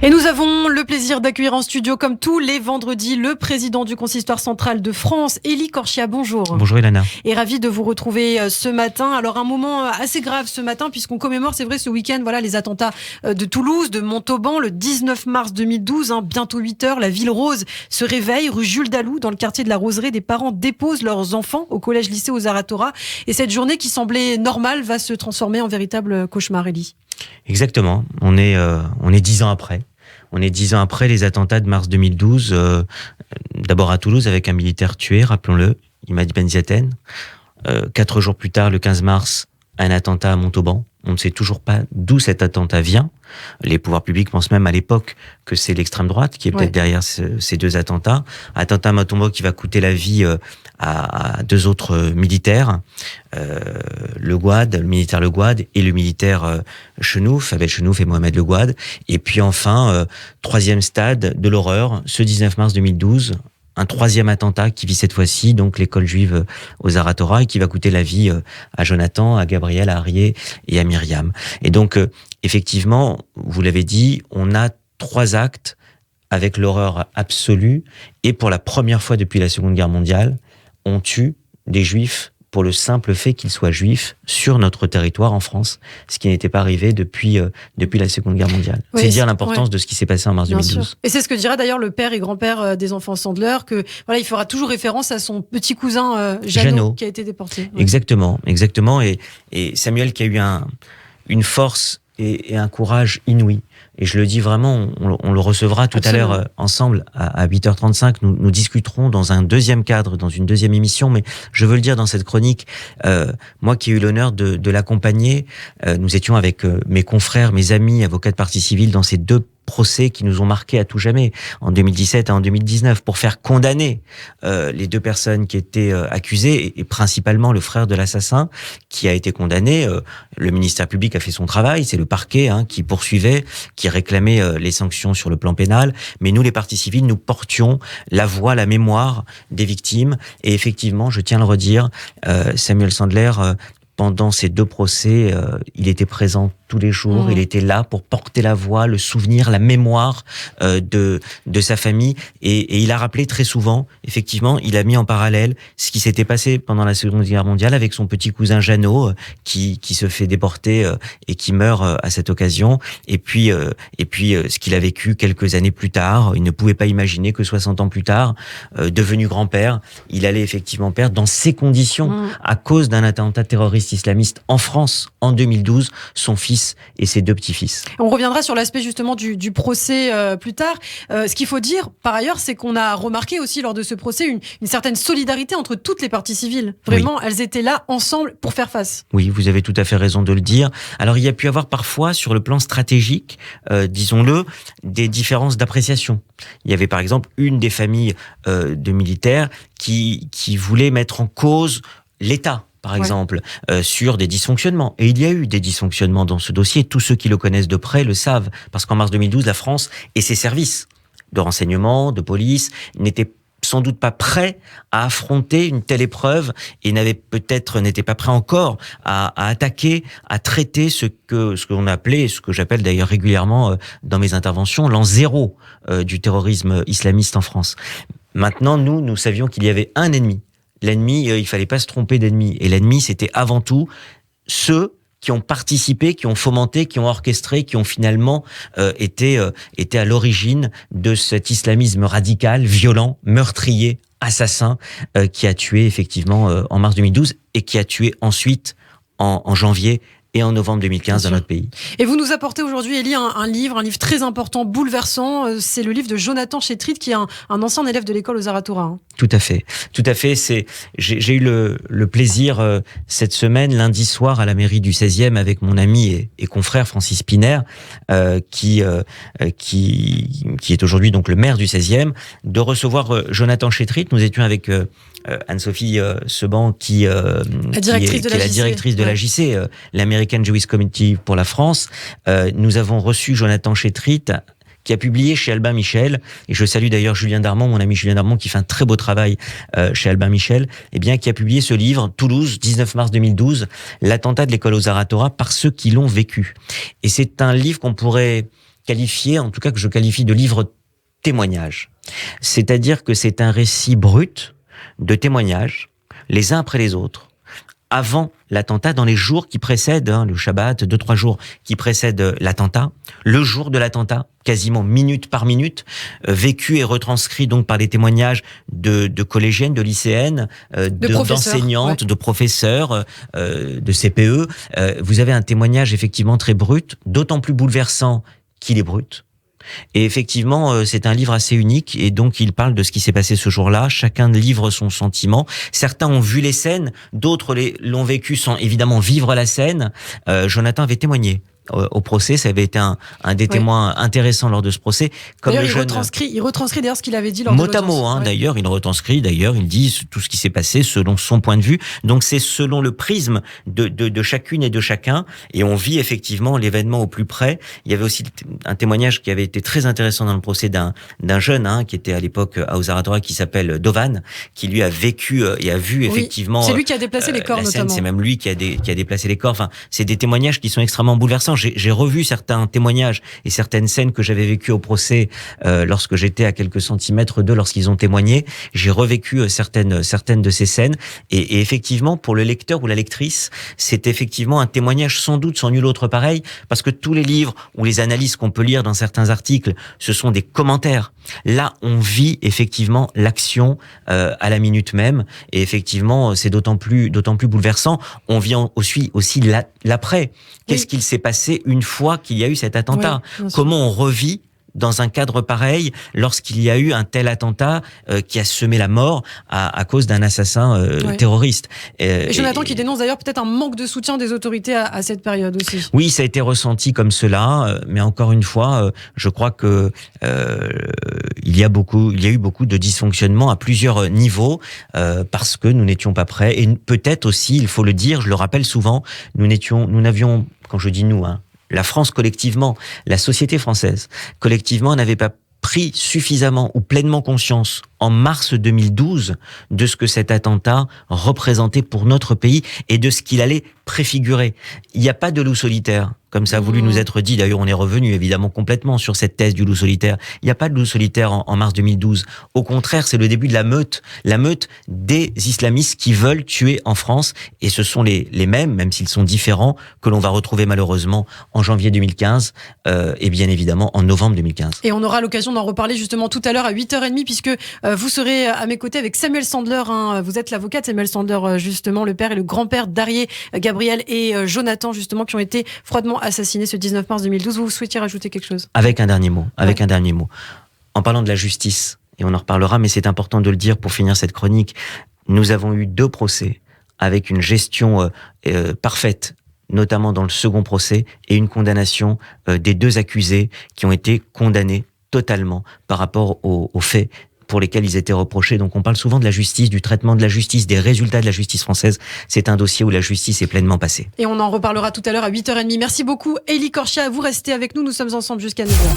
Et nous avons le plaisir d'accueillir en studio, comme tous les vendredis, le président du Consistoire central de France, Élie Korchia. Bonjour. Bonjour Ilana. Et ravi de vous retrouver ce matin. Alors un moment assez grave ce matin, puisqu'on commémore, c'est vrai, ce week-end, les attentats de Toulouse, de Montauban, le 19 mars 2012, bientôt 8h, la ville rose se réveille, rue Jules Dalou, dans le quartier de la Roseraie. Des parents déposent leurs enfants au collège-lycée aux Aratora. Et cette journée qui semblait normale va se transformer en véritable cauchemar, Élie. Exactement. On est 10 ans après. On est 10 ans après les attentats de mars 2012. D'abord à Toulouse avec un militaire tué, rappelons-le, Imad Ben Ziaten. 4 jours plus tard, le 15 mars, un attentat à Montauban. On ne sait toujours pas d'où cet attentat vient. Les pouvoirs publics pensent même à l'époque que c'est l'extrême droite qui est peut-être derrière ces deux attentats. Attentat à Montauban qui va coûter la vie à 2 autres militaires, le militaire Le Gouad et le militaire Chenouf, Abel Chenouf et Mohamed Le Gouad. Et puis enfin, 3e stade de l'horreur, ce 19 mars 2012, un 3e attentat qui vit cette fois-ci, donc l'école juive aux Aratora, et qui va coûter la vie à Jonathan, à Gabriel, à Arié et à Myriam. Et donc, effectivement, vous l'avez dit, on a 3 actes avec l'horreur absolue, et pour la première fois depuis la Seconde Guerre mondiale, on tue des juifs pour le simple fait qu'ils soient juifs sur notre territoire en France, ce qui n'était pas arrivé depuis la Seconde Guerre mondiale. Oui, c'est dire l'importance de ce qui s'est passé en mars 2012. Sûr. Et c'est ce que dira d'ailleurs le père et grand-père des enfants Sandler, que il fera toujours référence à son petit cousin Jeannot qui a été déporté. Oui. Exactement. Et Samuel qui a eu une force et un courage inouï. Et je le dis vraiment, on le recevra tout Absolument. À l'heure ensemble à 8h35. Nous discuterons dans un deuxième cadre, dans une deuxième émission, mais je veux le dire dans cette chronique, moi qui ai eu l'honneur de l'accompagner, nous étions avec mes confrères, mes amis, avocats de partie civile dans ces 2 procès qui nous ont marqués à tout jamais, en 2017 et en 2019, pour faire condamner les 2 personnes qui étaient accusées, et principalement le frère de l'assassin qui a été condamné. Le ministère public a fait son travail, c'est le parquet qui poursuivait, qui réclamait les sanctions sur le plan pénal, mais nous, les parties civiles, nous portions la voix, la mémoire des victimes, et effectivement, je tiens à le redire, Samuel Sandler, pendant ces 2 procès, il était présent tous les jours, il était là pour porter la voix, le souvenir, la mémoire de sa famille, et il a rappelé très souvent, effectivement, il a mis en parallèle ce qui s'était passé pendant la Seconde Guerre mondiale avec son petit cousin Jeannot qui se fait déporter et qui meurt à cette occasion, et puis ce qu'il a vécu quelques années plus tard. Il ne pouvait pas imaginer que 60 ans plus tard, devenu grand-père, il allait effectivement perdre dans ces conditions, à cause d'un attentat terroriste islamiste en France en 2012, son fils et ses 2 petits-fils. On reviendra sur l'aspect justement du procès plus tard. Ce qu'il faut dire, par ailleurs, c'est qu'on a remarqué aussi lors de ce procès une certaine solidarité entre toutes les parties civiles. Vraiment, elles étaient là ensemble pour faire face. Oui, vous avez tout à fait raison de le dire. Alors, il y a pu avoir parfois, sur le plan stratégique, disons-le, des différences d'appréciation. Il y avait par exemple une des familles de militaires qui voulait mettre en cause l'État, par exemple, sur des dysfonctionnements. Et il y a eu des dysfonctionnements dans ce dossier. Tous ceux qui le connaissent de près le savent. Parce qu'en mars 2012, la France et ses services de renseignement, de police, n'étaient sans doute pas prêts à affronter une telle épreuve et n'étaient pas prêts encore à attaquer, à traiter ce qu'on appelait, ce que j'appelle d'ailleurs régulièrement dans mes interventions, l'an 0 du terrorisme islamiste en France. Maintenant, nous savions qu'il y avait un ennemi. L'ennemi, il fallait pas se tromper d'ennemi. Et l'ennemi, c'était avant tout ceux qui ont participé, qui ont fomenté, qui ont orchestré, qui ont finalement été à l'origine de cet islamisme radical, violent, meurtrier, assassin, qui a tué effectivement en mars 2012 et qui a tué ensuite en janvier et en novembre 2015 dans notre pays. Et vous nous apportez aujourd'hui, Élie, un livre très important, bouleversant. C'est le livre de Jonathan Chétrit, qui est un ancien élève de l'école aux Aratora. Tout à fait. J'ai eu le plaisir cette semaine, lundi soir, à la mairie du 16e, avec mon ami et confrère Francis Piner, qui est aujourd'hui donc le maire du 16e, de recevoir Jonathan Chétrit. Nous étions avec Anne-Sophie Seban, qui est la directrice de la JC, l'American Jewish Committee pour la France. Nous avons reçu Jonathan Chétrit, qui a publié chez Albin Michel, et je salue d'ailleurs Julien Darmon, mon ami Julien Darmon, qui fait un très beau travail chez Albin Michel, qui a publié ce livre, Toulouse, 19 mars 2012, l'attentat de l'école aux Aratora par ceux qui l'ont vécu. Et c'est un livre qu'on pourrait qualifier, en tout cas que je qualifie de livre témoignage. C'est-à-dire que c'est un récit brut de témoignages, les uns après les autres, avant l'attentat, dans les jours qui précèdent, le Shabbat, 2-3 jours qui précèdent l'attentat, le jour de l'attentat, quasiment minute par minute, vécu et retranscrit donc par les témoignages de collégiennes, de lycéennes, d'enseignantes, de professeurs, de CPE. Vous avez un témoignage effectivement très brut, d'autant plus bouleversant qu'il est brut. Et effectivement, c'est un livre assez unique et donc il parle de ce qui s'est passé ce jour-là. Chacun livre son sentiment. Certains ont vu les scènes, d'autres l'ont vécu sans évidemment vivre la scène. Jonathan avait témoigné au procès, ça avait été un des témoins intéressants lors de ce procès. Comme d'ailleurs, il retranscrit d'ailleurs ce qu'il avait dit lors de l'audience. Mot à mot, d'ailleurs, il retranscrit, il dit tout ce qui s'est passé selon son point de vue. Donc c'est selon le prisme de chacune et de chacun, et on vit effectivement l'événement au plus près. Il y avait aussi un témoignage qui avait été très intéressant dans le procès d'un jeune qui était à l'époque à Ozaratora, qui s'appelle Dovan, qui lui a vécu et a vu effectivement. C'est lui qui a déplacé les corps notamment. C'est même lui qui a déplacé les corps. Enfin, c'est des témoignages qui sont extrêmement bouleversants. J'ai revu certains témoignages et certaines scènes que j'avais vécues au procès lorsque j'étais à quelques centimètres d'eux lorsqu'ils ont témoigné. J'ai revécu certaines de ces scènes et effectivement, pour le lecteur ou la lectrice, c'est effectivement un témoignage sans doute sans nul autre pareil, parce que tous les livres ou les analyses qu'on peut lire dans certains articles, ce sont des commentaires. Là, on vit effectivement l'action à la minute même et effectivement, c'est d'autant plus bouleversant. On vit aussi l'après. Qu'est-ce qu'il s'est passé une fois qu'il y a eu cet attentat? Comment on revit dans un cadre pareil lorsqu'il y a eu un tel attentat qui a semé la mort à cause d'un assassin terroriste. Et Jonathan qui dénonce d'ailleurs peut-être un manque de soutien des autorités à cette période aussi. Oui, ça a été ressenti comme cela, mais encore une fois, je crois que il y a eu beaucoup de dysfonctionnements à plusieurs niveaux parce que nous n'étions pas prêts et peut-être aussi, il faut le dire, je le rappelle souvent, nous n'avions, quand je dis nous, la France collectivement, la société française collectivement n'avait pas pris suffisamment ou pleinement conscience en mars 2012 de ce que cet attentat représentait pour notre pays et de ce qu'il allait préfigurer. Il n'y a pas de loup solitaire, comme ça a voulu nous être dit. D'ailleurs, on est revenu évidemment complètement sur cette thèse du loup solitaire. Il n'y a pas de loup solitaire en mars 2012. Au contraire, c'est le début de la meute des islamistes qui veulent tuer en France. Et ce sont les mêmes, même s'ils sont différents, que l'on va retrouver malheureusement en janvier 2015 et bien évidemment en novembre 2015. Et on aura l'occasion d'en reparler justement tout à l'heure à 8h30 puisque vous serez à mes côtés avec Samuel Sandler. Vous êtes l'avocat de Samuel Sandler, justement, le père et le grand-père d'Arié, Gabriel et Jonathan, justement, qui ont été froidement assassinés ce 19 mars 2012. Vous souhaitiez rajouter quelque chose? Avec un dernier mot. En parlant de la justice, et on en reparlera, mais c'est important de le dire pour finir cette chronique, nous avons eu 2 procès avec une gestion parfaite, notamment dans le second procès, et une condamnation des 2 accusés qui ont été condamnés totalement par rapport aux faits pour lesquels ils étaient reprochés. Donc on parle souvent de la justice, du traitement de la justice, des résultats de la justice française. C'est un dossier où la justice est pleinement passée. Et on en reparlera tout à l'heure à 8h30. Merci beaucoup, Élie Korchia. Vous restez avec nous. Nous sommes ensemble jusqu'à 9h.